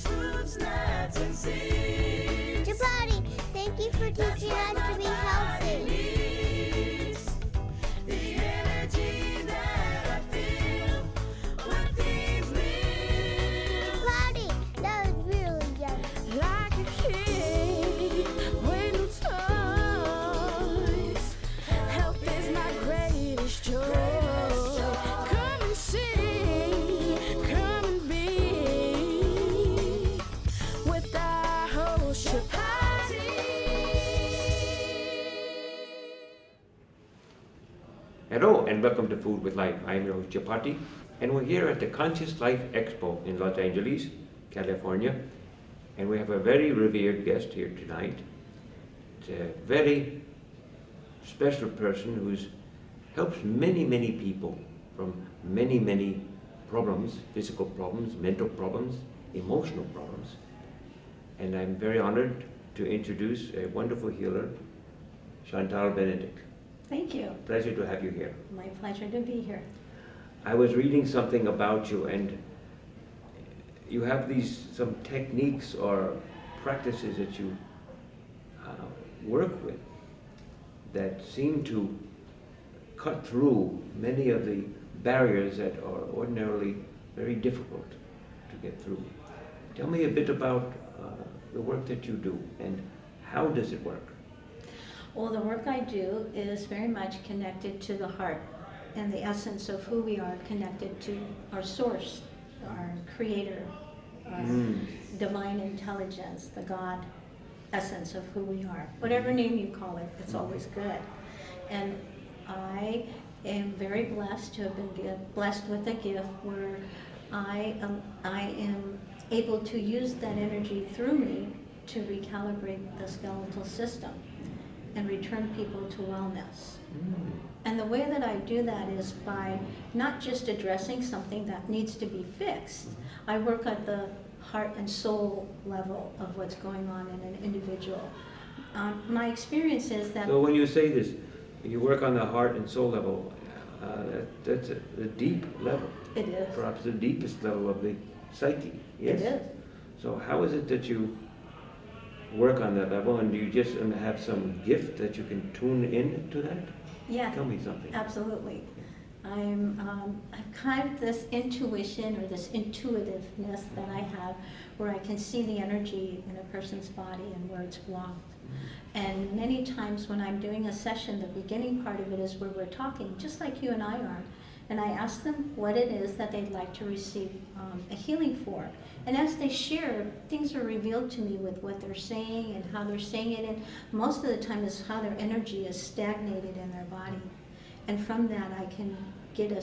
fruits, nuts, and seeds. Chapatti, thank you for teaching us to be healthy. The energy that I feel with these meals. Chapatti, that was really yummy. Like a kid with no toys. Health is my greatest joy. Come and see, come and be with our host Chapatti. Hello and welcome to Food with Life. I'm your host Chapatti, and we're here at the Conscious Life Expo in Los Angeles, California, and we have a very revered guest here tonight. It's a very special person who's helps many people from many problems, physical problems, mental problems, emotional problems. And I'm very honored to introduce a wonderful healer, Chantal Benedict. Thank you. Pleasure to have you here. My pleasure to be here. I was reading something about you, and you have some techniques or practices that you work with that seem to cut through many of the barriers that are ordinarily very difficult to get through. Tell me a bit about the work that you do and how does it work? Well, the work I do is very much connected to the heart and the essence of who we are, connected to our source, our creator, our divine intelligence, the God essence of who we are. Whatever name you call it, it's always good. And I am very blessed to have been blessed with a gift where I am able to use that energy through me to recalibrate the skeletal system and return people to wellness. And the way that I do that is by not just addressing something that needs to be fixed. I work at the heart and soul level of what's going on in an individual. My experience is that... So when you say this, you work on the heart and soul level, that's a deep level. It is. Perhaps the deepest level of the psyche. Yes? It is. So how is it that you work on that level, and do you just have some gift that you can tune in to that? Yeah. Tell me something. Absolutely. I've kind of this intuition or this intuitiveness that I have where I can see the energy in a person's body and where it's blocked. And many times when I'm doing a session, the beginning part of it is where we're talking, just like you and I are. And I ask them what it is that they'd like to receive a healing for. And as they share, things are revealed to me with what they're saying and how they're saying it. And most of the time is how their energy is stagnated in their body. And from that, I can get a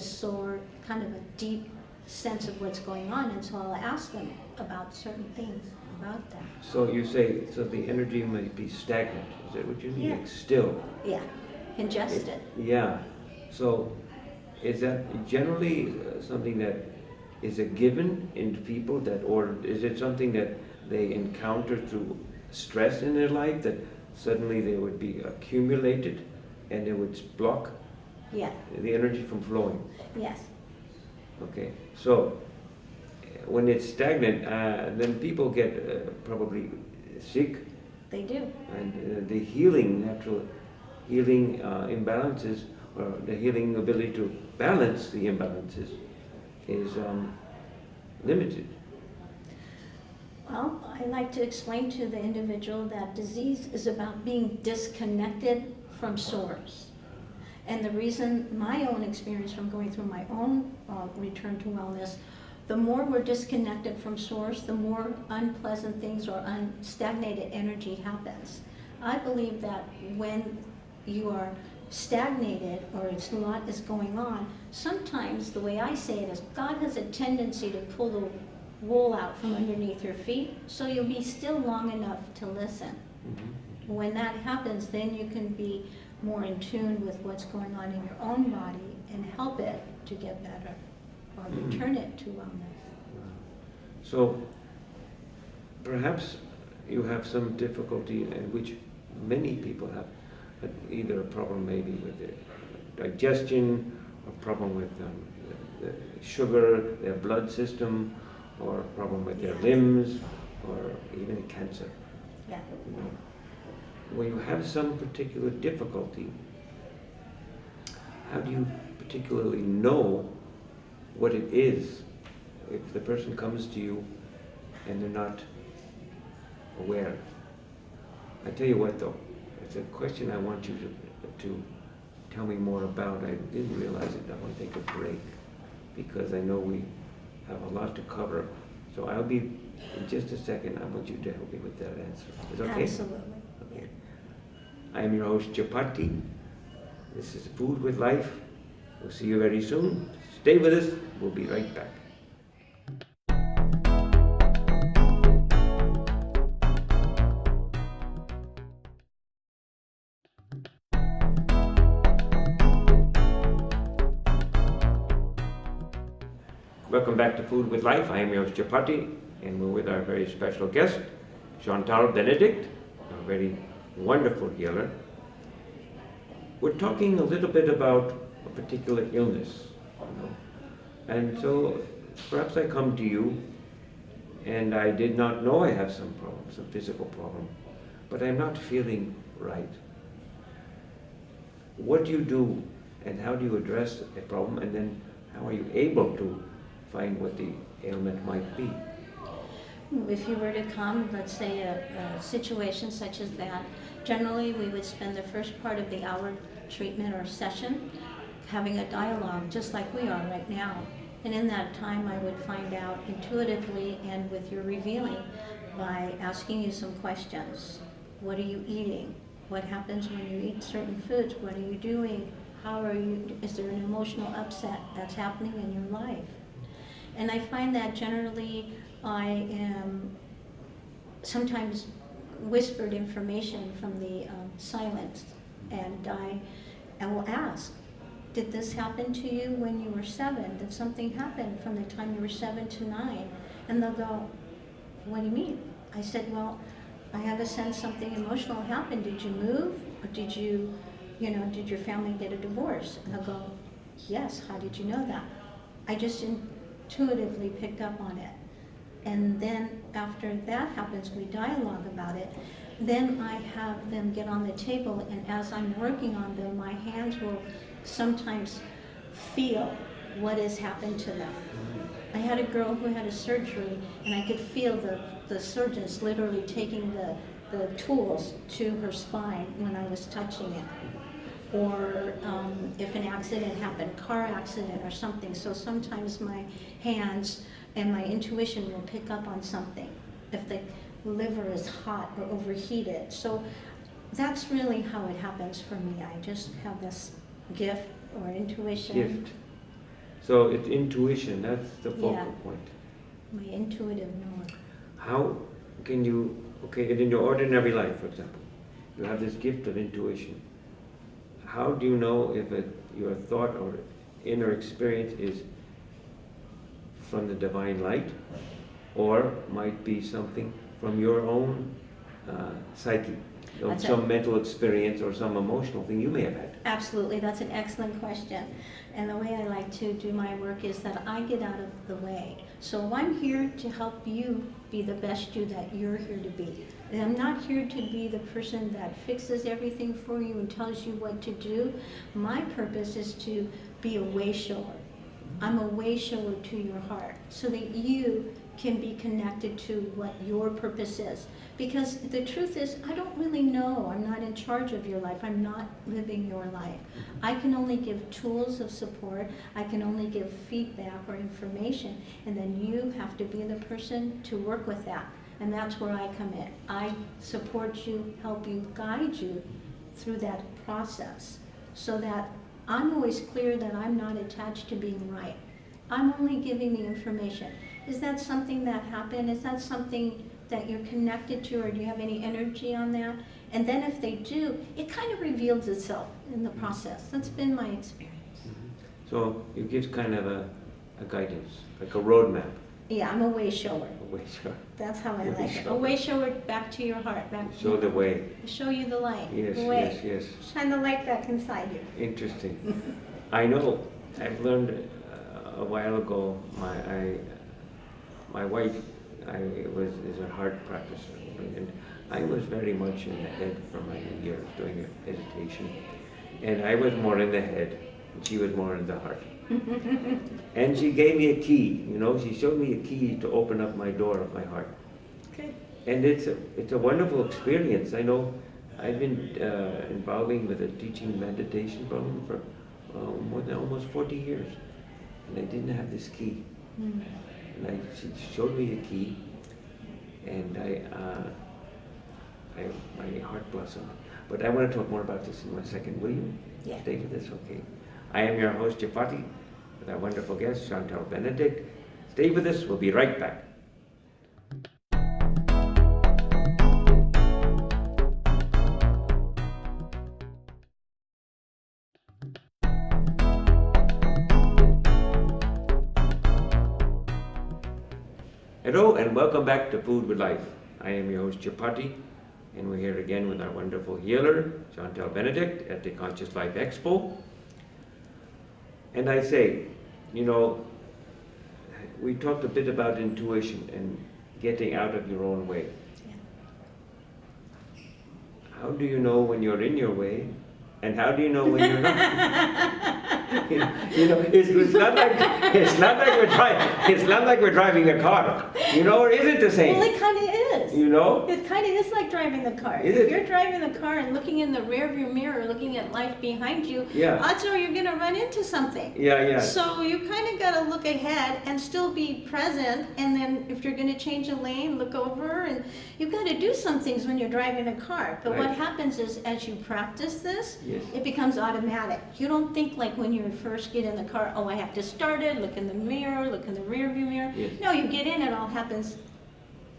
kind of a deep sense of what's going on. And so I'll ask them about certain things about that. So you say, so the energy might be stagnant. Is that what you mean? Yeah. Like still? Yeah, congested. Yeah. So is that generally something that is a given in people, that, or is it something that they encounter through stress in their life, that suddenly they would be accumulated and it would block Yeah. the energy from flowing? Yes. Okay. So when it's stagnant, then people get probably sick, They do. and the natural healing imbalances, or the healing ability to balance the imbalances is limited. Well, I like to explain to the individual that disease is about being disconnected from source. And the reason, my own experience from going through my own return to wellness, the more we're disconnected from source, the more unpleasant things or stagnated energy happens. I believe that when you are stagnated or a lot is going on, sometimes the way I say it is God has a tendency to pull the wool out from underneath your feet, so you'll be still long enough to listen. Mm-hmm. When that happens, then you can be more in tune with what's going on in your own body and help it to get better or return it to wellness. So perhaps you have some difficulty, in which many people have, either a problem maybe with their digestion, a problem with the sugar, their blood system, or a problem with their Yes. limbs, or even cancer. Yeah. You know, when you have some particular difficulty, how do you particularly know what it is if the person comes to you and they're not aware? I tell you what though, it's a question I want you to tell me more about. I didn't realize it. I want to take a break because I know we have a lot to cover. So I'll be, in just a second, I want you to help me with that answer. Is that okay? Absolutely. Okay. I am your host, Chapatti. This is Food with Life. We'll see you very soon. Stay with us. We'll be right back. Welcome back to Food with Life. I am your host, Chapatti, and we're with our very special guest, Chantal, Benedict, a very wonderful healer. We're talking a little bit about a particular illness, you know. And so perhaps I come to you and I did not know I have some problem, some physical problem, but I'm not feeling right. What do you do and how do you address a problem, and then how are you able to find what the ailment might be? If you were to come, let's say a situation such as that, generally we would spend the first part of the hour treatment or session having a dialogue just like we are right now. And in that time I would find out intuitively and with your revealing by asking you some questions. What are you eating? What happens when you eat certain foods? What are you doing? How are you, is there an emotional upset that's happening in your life? And I find that generally I am sometimes whispered information from the silence, and I will ask, did this happen to you when you were 7? Did something happen from the time you were 7 to 9? And they'll go, what do you mean? I said, well, I have a sense something emotional happened. Did you move? Or did did your family get a divorce? And they'll go, yes, how did you know that? I just intuitively picked up on it. And then after that happens, we dialogue about it. Then I have them get on the table, and as I'm working on them, my hands will sometimes feel what has happened to them. I had a girl who had a surgery, and I could feel the surgeons literally taking the tools to her spine when I was touching it. Or if an accident happened, car accident or something. So sometimes my hands and my intuition will pick up on something if the liver is hot or overheated. So that's really how it happens for me. I just have this gift or intuition. Gift. So it's intuition, that's the focal Yeah. point. My intuitive knowing. How can you, okay, in your ordinary life, for example, you have this gift of intuition. How do you know if your thought or inner experience is from the divine light, or might be something from your own psyche, That's some it. mental experience or some emotional thing you may have had? Absolutely, that's an excellent question. And the way I like to do my work is that I get out of the way. So I'm here to help you be the best you that you're here to be. And I'm not here to be the person that fixes everything for you and tells you what to do. My purpose is to be a way shower. I'm a way shower to your heart so that you can be connected to what your purpose is. Because the truth is, I don't really know. I'm not in charge of your life. I'm not living your life. I can only give tools of support. I can only give feedback or information. And then you have to be the person to work with that. And that's where I come in. I support you, help you, guide you through that process so that I'm always clear that I'm not attached to being right. I'm only giving the information. Is that something that happened? Is that something that you're connected to, or do you have any energy on that? And then if they do, it kind of reveals itself in the process. That's been my experience. So you give kind of a guidance, like a roadmap. Yeah, I'm a way shower. A way, sure. That's how I Way like it. A shower. way shower back to your heart. Back Show the way. show you the light. Yes, the way. yes, yes. Shine the light back inside you. Interesting. I know. I've learned a while ago. my wife is a heart practitioner, and I was very much in the head for many years doing meditation, and I was more in the head, and she was more in the heart. And she gave me a key, you know. She showed me a key to open up my door of my heart. Good. And it's a wonderful experience. I know I've been involving with a teaching meditation program for more than almost 40 years, and I didn't have this key. Mm. And she showed me the key, and my heart blossomed. But I want to talk more about this in 1 second. Will you stay with us? Okay. I am your host, Chapatti, with our wonderful guest, Chantal Benedict. Stay with us. We'll be right back. Hello and welcome back to Food with Life. I am your host, Chapatti, and we're here again with our wonderful healer, Chantal Benedict, at the Conscious Life Expo. And I say, you know, we talked a bit about intuition and getting out of your own way. Yeah. How do you know when you're in your way, and how do you know when you're not? You know, it's not like we're driving a car. You know, or is it the same? Well, it kind of is. You know? It kind of is like driving the car. Is If it? you're driving the car and looking in the rearview mirror, looking at life behind you, Yeah. odds are you're going to run into something. Yeah. So you kind of got to look ahead and still be present. And then if you're going to change a lane, look over. And you've got to do some things when you're driving a car. But what Right. happens is as you practice this, Yes. it becomes automatic. You don't think like when you first get in the car, oh, I have to start it, look in the mirror, look in the rearview mirror. Yes. No, you get in, it all happens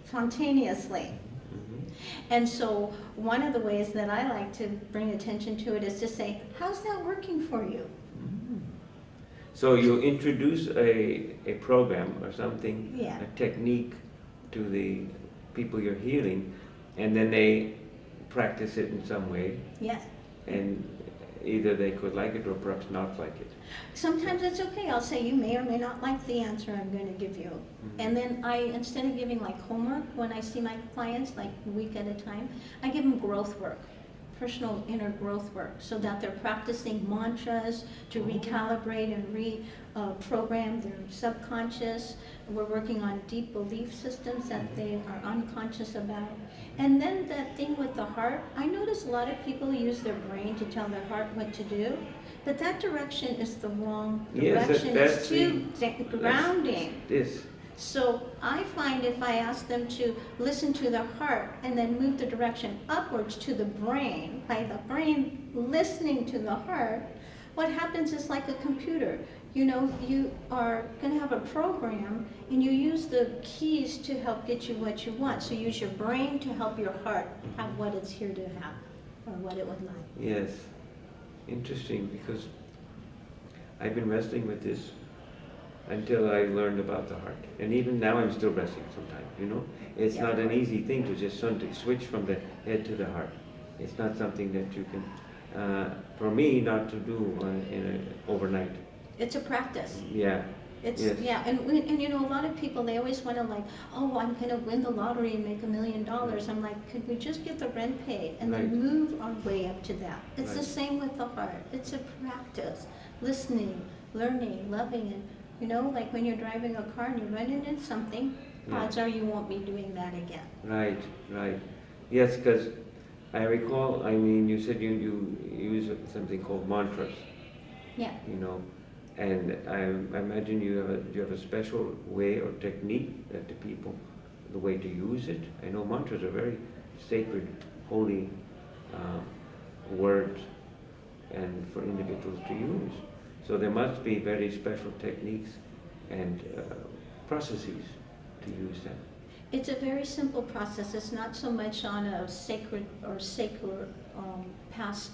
spontaneously. Mhm. And so one of the ways that I like to bring attention to it is to say, how's that working for you? So you introduce a program or something, Yeah. a technique to the people you're healing, and then they practice it in some way, Yes. and either they could like it or perhaps not like it. Sometimes it's okay. I'll say you may or may not like the answer I'm going to give you. And then instead of giving like homework, when I see my clients like a week at a time, I give them growth work, personal inner growth work, so that they're practicing mantras to recalibrate and reprogram their subconscious. We're working on deep belief systems that they are unconscious about. And then that thing with the heart, I notice a lot of people use their brain to tell their heart what to do, but that direction is the wrong Yes, direction. that's It's too grounding. This. So I find if I ask them to listen to their heart and then move the direction upwards to the brain, by the brain listening to the heart, what happens is like a computer. You know, you are going to have a program and you use the keys to help get you what you want. So use your brain to help your heart have what it's here to have or what it would like. Yes. Interesting, because I've been wrestling with this until I learned about the heart. And even now I'm still wrestling sometimes, you know? It's Yeah, not of an course. easy thing to just suddenly switch from the head to the heart. It's not something that you can, for me, not to do overnight. It's a practice. Yeah. It's, Yes. yeah, and you know, a lot of people, they always want to like, oh, I'm going to win the lottery and make $1 million. I'm like, could we just get the rent paid and then Right. move our way up to that? It's the Right. same with the heart. It's a practice, listening, learning, loving, and you know, like when you're driving a car and you're running into something, Yeah. odds are you won't be doing that again. Right. Yes, because I recall, I mean, you said you use something called mantras, Yeah. you know, and I imagine you have a special way or technique that the people, the way to use it. I know mantras are very sacred, holy words, and for individuals to use. So there must be very special techniques and processes to use them. It's a very simple process. It's not so much on a sacred past,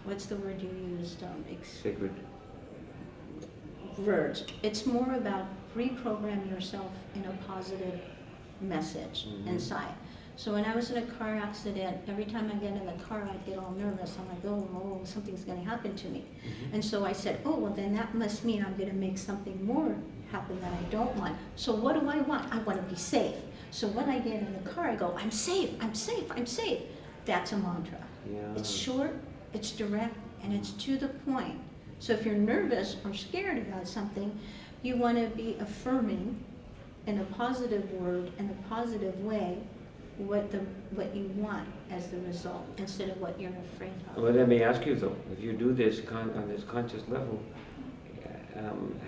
what's the word you used? Sacred. Words. It's more about reprogram yourself in a positive message Mhm. inside. So when I was in a car accident, every time I get in the car, I'd get all nervous. I'm like, oh, something's going to happen to me. And so I said, oh, well, then that must mean I'm going to make something more happen that I don't want. So what do I want? I want to be safe. So when I get in the car, I go, I'm safe, I'm safe, I'm safe. That's a mantra. Yeah. It's short, it's direct, and it's to the point. So if you're nervous or scared about something, you want to be affirming in a positive word, in a positive way, what you want as the result, instead of what you're afraid of. Well, let me ask you though, if you do this on this conscious level,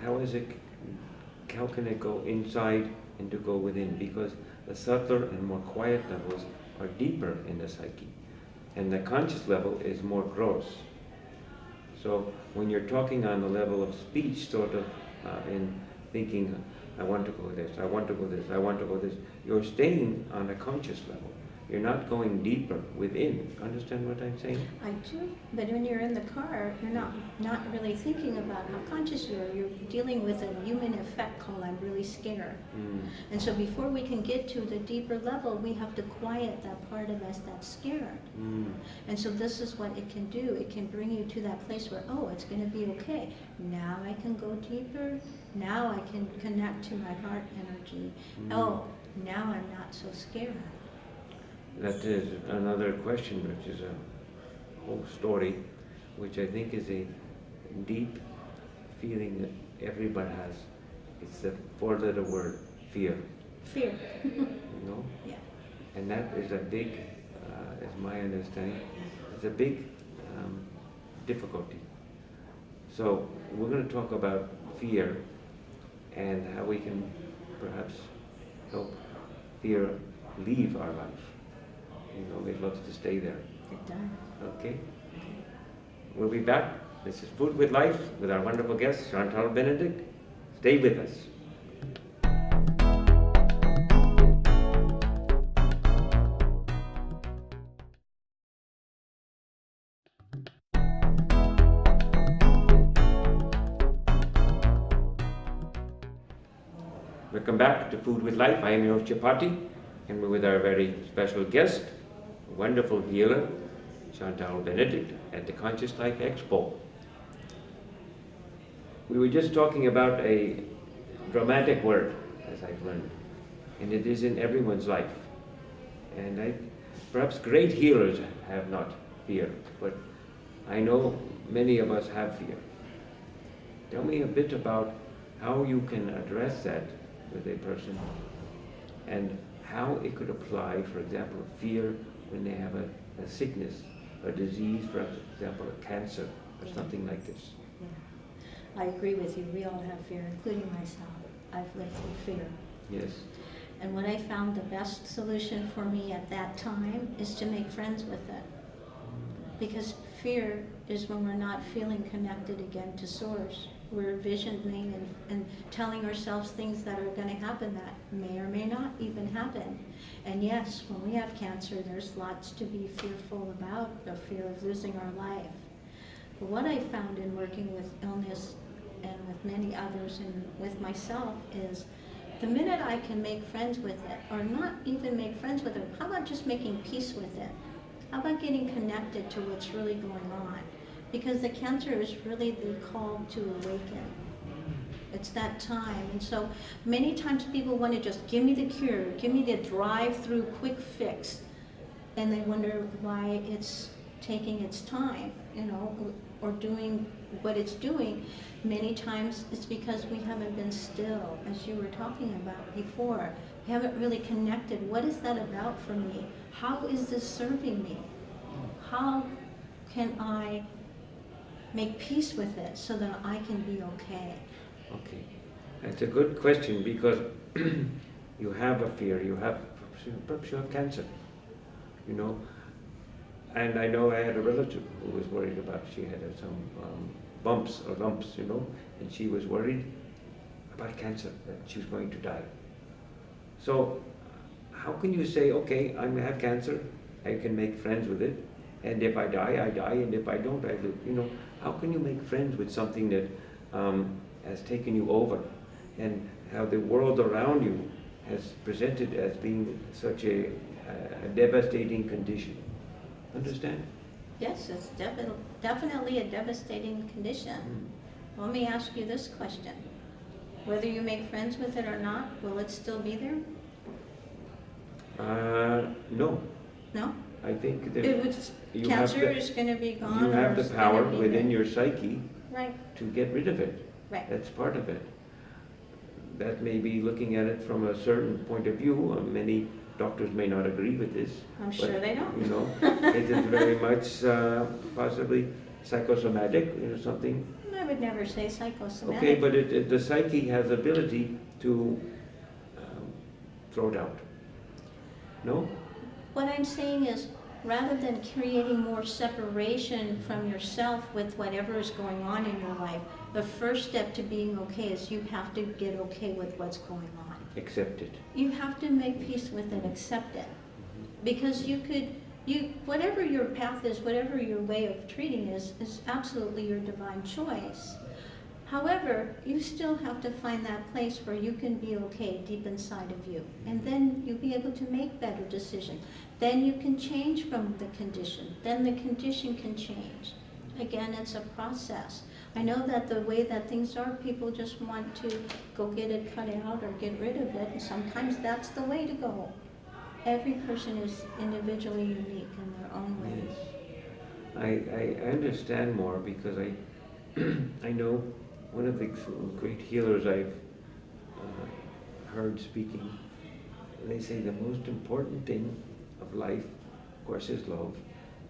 how can it go inside and to go within? Because the subtler and more quiet levels are deeper in the psyche, and the conscious level is more gross. So when you're talking on the level of speech, sort of in thinking, I want to go this, I want to go this, I want to go this, you're staying on a conscious level. You're not going deeper within. Understand what I'm saying? I do, but when you're in the car, you're not really thinking about how conscious you are. You're dealing with a human effect called I'm really scared. And so before we can get to the deeper level, we have to quiet that part of us that's scared. And so this is what it can do. It can bring you to that place where, oh, it's going to be okay. Now I can go deeper. Now I can connect to my heart energy. Oh, now I'm not so scared. That is another question, which is a whole story, which I think is a deep feeling that everybody has. It's the four-letter word, fear. Fear. You know? Yeah. And that is a big, as my understanding, it's a big difficulty. So we're going to talk about fear and how we can perhaps help fear leave our life. You know, it loves to stay there. It does. Okay? We'll be back. This is Food with Life with our wonderful guest, Chantal Benedict. Stay with us. Welcome back to Food with Life. I am your host, Chapatti, and we're with our very special guest, wonderful healer, Chantal Benedict, at the Conscious Life Expo. We were just talking about a dramatic word, as I've learned, and it is in everyone's life. And perhaps great healers have not fear, but I know many of us have fear. Tell me a bit about how you can address that with a person, and how it could apply, for example, fear when they have a sickness, a disease, for example, a cancer or something like this. Yeah. I agree with you. We all have fear, including myself. I've lived through fear. Yes. And what I found the best solution for me at that time is to make friends with it. Because fear is when we're not feeling connected again to Source. We're visioning and telling ourselves things that are going to happen that may or may not even happen. And yes, when we have cancer, there's lots to be fearful about, the fear of losing our life. But what I found in working with illness and with many others and with myself is the minute I can make friends with it, or not even make friends with it, how about just making peace with it? How about getting connected to what's really going on? Because the cancer is really the call to awaken. It's that time. And so many times people want to just give me the cure, give me the drive-through quick fix. And they wonder why it's taking its time, or doing what it's doing. Many times it's because we haven't been still, as you were talking about before. We haven't really connected. What is that about for me? How is this serving me? How can I make peace with it so that I can be okay? Okay. That's a good question, because you have a fear, perhaps you have cancer, And I know I had a relative who was worried about, she had some bumps or lumps, and she was worried about cancer, that she was going to die. So how can you say, okay, I'm going to have cancer, I can make friends with it, and if I die, I die, and if I don't, I live. How can you make friends with something that has taken you over, and how the world around you has presented as being such a a devastating condition. Understand? Yes, it's definitely a devastating condition. Let me ask you this question. Whether you make friends with it or not, will it still be there? No. No? I think that It was, you cancer have is going to be gone. you have or the it's power gonna be within there. your psyche Right, to get rid of it. right. That's part of it. That may be looking at it from a certain point of view. Many doctors may not agree with this. I'm but, sure they don't. You know, it is very much possibly psychosomatic, something. I would never say psychosomatic. Okay, but the psyche has ability to throw it out. No? What I'm saying is, rather than creating more separation from yourself with whatever is going on in your life, the first step to being okay is you have to get okay with what's going on. Accept it. You have to make peace with it, accept it. Because whatever your path is, whatever your way of treating is absolutely your divine choice. However, you still have to find that place where you can be okay deep inside of you. And then you'll be able to make better decisions. Then you can change from the condition. Then the condition can change. Again, it's a process. I know that the way that things are, people just want to go get it cut out or get rid of it. And sometimes that's the way to go. Every person is individually unique in their own ways. I understand more because I know one of the great healers I've heard speaking, they say the most important thing of life, of course, is love,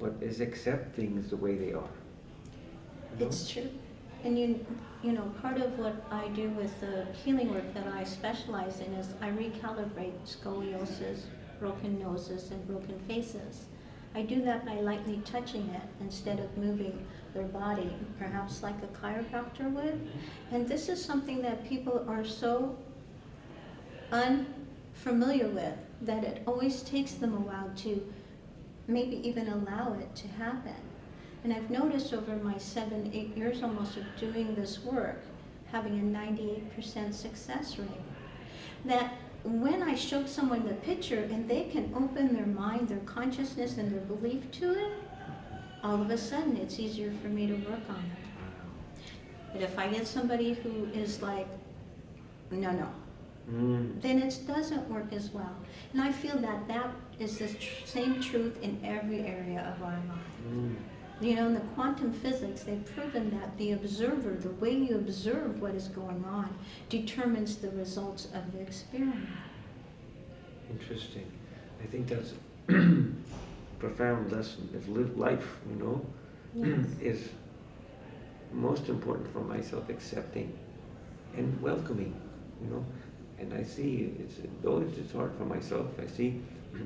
but is accept things the way they are. You know? It's true. And you know, part of what I do with the healing work that I specialize in is I recalibrate scoliosis, broken noses, and broken faces. I do that by lightly touching it instead of moving their body, perhaps like a chiropractor would. And this is something that people are so unfamiliar with that it always takes them a while to maybe even allow it to happen. And I've noticed over my 7-8 years almost of doing this work, having a 98% success rate, that when I show someone the picture and they can open their mind, their consciousness, and their belief to it, all of a sudden it's easier for me to work on it. But if I get somebody who is like, no, then it doesn't work as well. And I feel that that is the same truth in every area of our life. You know, in the quantum physics, they've proven that the observer, the way you observe what is going on, determines the results of the experiment. Interesting. I think that's profound lesson. Is live life, Yes. is most important for myself, accepting and welcoming, And I see, though it's hard for myself, I see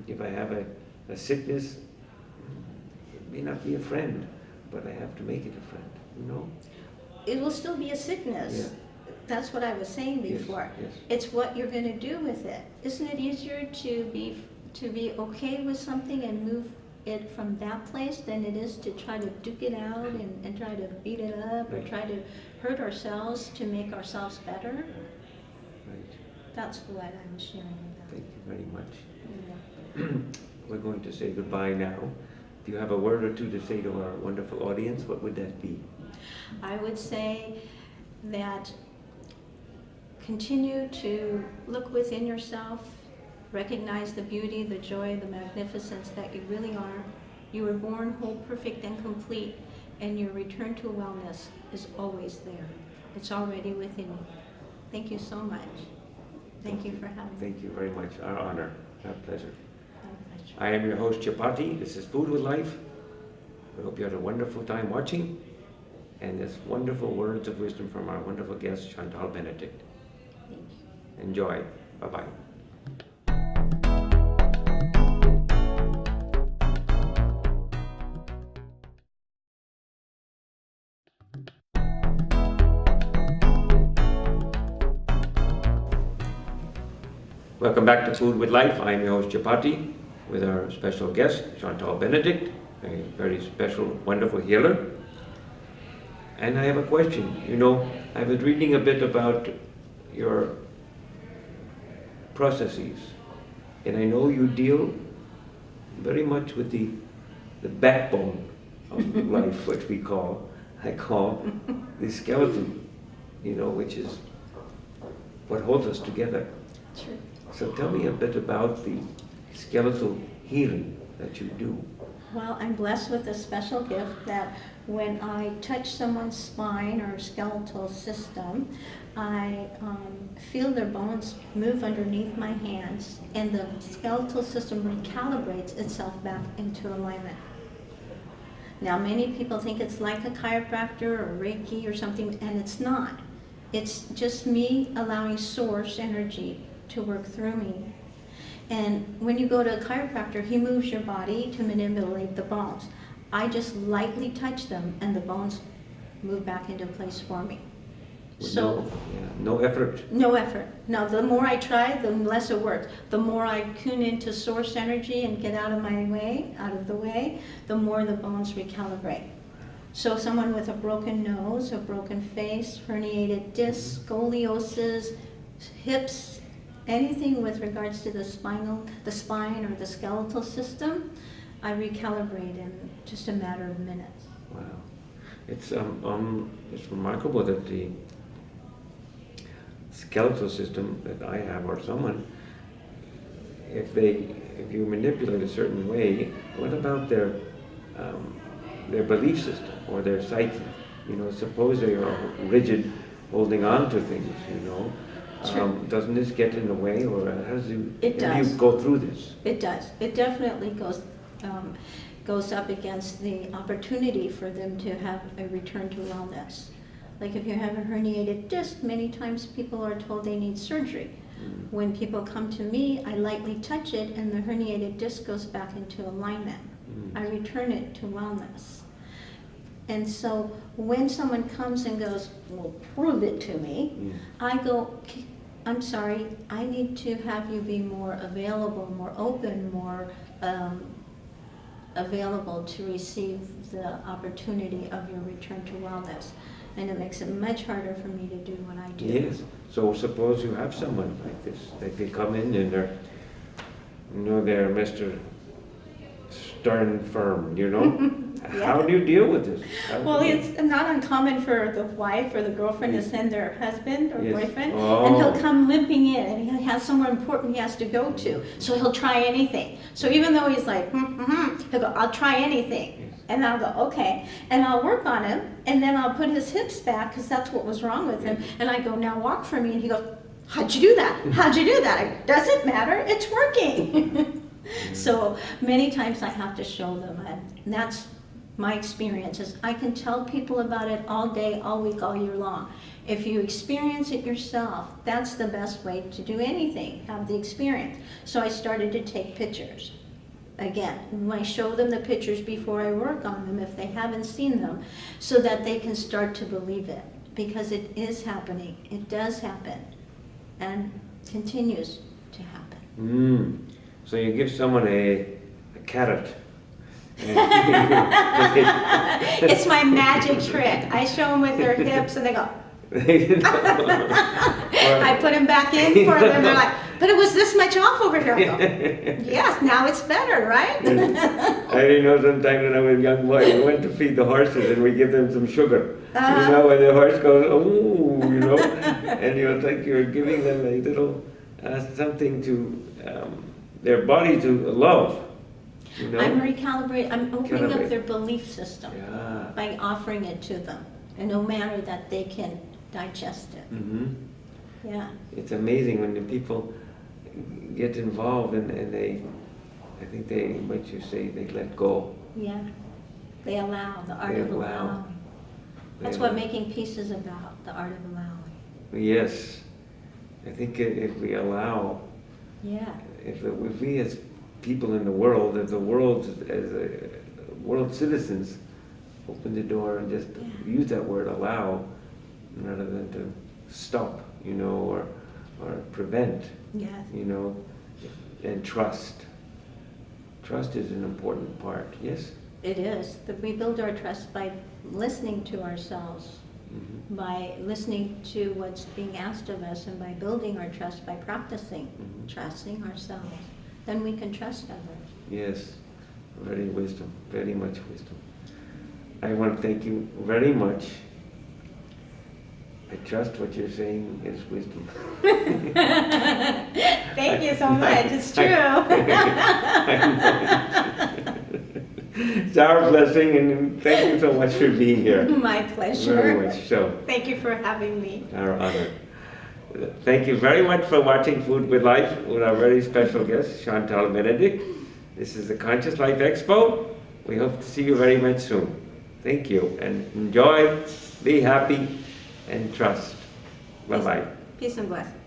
if I have a sickness, it may not be a friend, but I have to make it a friend, It will still be a sickness. Yeah. That's what I was saying Yes, before. yes. It's what you're going to do with it. Isn't it easier to be okay with something and move it from that place than it is to try to duke it out and try to beat it up or Right. try to hurt ourselves to make ourselves better? Right. That's what I'm sharing about. Thank you very much. Yeah. We're going to say goodbye now. If you have a word or two to say to our wonderful audience, what would that be? I would say that continue to look within yourself, recognize the beauty, the joy, the magnificence that you really are. You were born whole, perfect, and complete, and your return to wellness is always there. It's already within you. Thank you so much. Thank you for having me. Thank you very much. Our honor. Our pleasure. My pleasure. I am your host, Chapatti. This is Food with Life. We hope you had a wonderful time watching. And this wonderful words of wisdom from our wonderful guest, Chantal Benedict. Thank you. Enjoy. Bye-bye. Welcome back to Food with Life. I am your host, Chapatti, with our special guest, Chantal Benedict, a very special, wonderful healer. And I have a question. I was reading a bit about your processes, and I know you deal very much with the backbone of life, which I call the skeleton, which is what holds us together. Sure. So tell me a bit about the skeletal healing that you do. Well, I'm blessed with a special gift that when I touch someone's spine or skeletal system, I feel their bones move underneath my hands, and the skeletal system recalibrates itself back into alignment. Now, many people think it's like a chiropractor or Reiki or something, and it's not. It's just me allowing source energy to work through me. And when you go to a chiropractor, he moves your body to manipulate the bones. I just lightly touch them, and the bones move back into place for me. With So no effort. no effort. Now, the more I try, the less it works. The more I tune into source energy and get out of the way, the more the bones recalibrate. So someone with a broken nose, a broken face, herniated discs, scoliosis, hips, anything with regards to the spine or the skeletal system, I recalibrate in just a matter of minutes. Wow. It's remarkable that the skeletal system that I have, or someone, if you manipulate a certain way, what about their belief system or their psyche? Suppose they are rigid, holding on to things. Sure. Doesn't this get in the way, or how do does. you go through this? It does. It definitely goes up against the opportunity for them to have a return to wellness. Like if you have a herniated disc, many times people are told they need surgery. When people come to me, I lightly touch it and the herniated disc goes back into alignment. I return it to wellness. And so when someone comes and goes, well, prove it to me, I go, I'm sorry, I need to have you be more available, more open, more available to receive the opportunity of your return to wellness. And it makes it much harder for me to do what I do. Yes. So suppose you have someone like this. They come in and they're Mr. Stern firm, Yeah. How do you deal with this? Well, it's not uncommon for the wife or the girlfriend to send their husband or Yes. boyfriend, Oh. and he'll come limping in, and he has somewhere important he has to go to, so he'll try anything. So even though he's like, he'll go, I'll try anything. Yes. And I'll go, okay. And I'll work on him, and then I'll put his hips back, because that's what was wrong with him. And I go, now walk for me. And he goes, how'd you do that? How'd you do that? I go, doesn't matter, it's working. So many times I have to show them, and that's my experience. Is I can tell people about it all day, all week, all year long. If you experience it yourself, that's the best way to do anything, have the experience. So I started to take pictures. Again, I show them the pictures before I work on them if they haven't seen them, so that they can start to believe it, because it is happening. It does happen and continues to happen. So you give someone a carrot. It's my magic trick. I show them with their hips and they go, I put them back in for them. They're like, but it was this much off over here. I go, yes, now it's better, right? I sometimes when I was a young boy, we went to feed the horses and we give them some sugar. And the horse goes, oh, and it's like you're giving them a little something to their body to love. I'm recalibrating, I'm opening up their belief system by offering it to them, in a manner that they can digest it. Yeah. It's amazing when the people get involved and what you say, they let go. Yeah. They allow, the art of allowing. That's what making peace is about, the art of allowing. Yes. I think if we allow, if we as people in the world, as world citizens, open the door and just use that word allow, rather than to stop, or prevent, and trust. Trust is an important part, yes? It is. That we build our trust by listening to ourselves, by listening to what's being asked of us, and by building our trust by practicing trusting ourselves. Then we can trust others. Yes. Very wisdom, very much wisdom. I want to thank you very much. I trust what you're saying is wisdom. Thank you so much. It's true. It's our blessing, and thank you so much for being here. My pleasure. Very much so. Thank you for having me. Our honor. Thank you very much for watching Food with Life with our very special guest, Chantal and Benedict. This is the Conscious Life Expo. We hope to see you very much soon. Thank you, and enjoy, be happy, and trust. Bye-bye. Peace and blessings.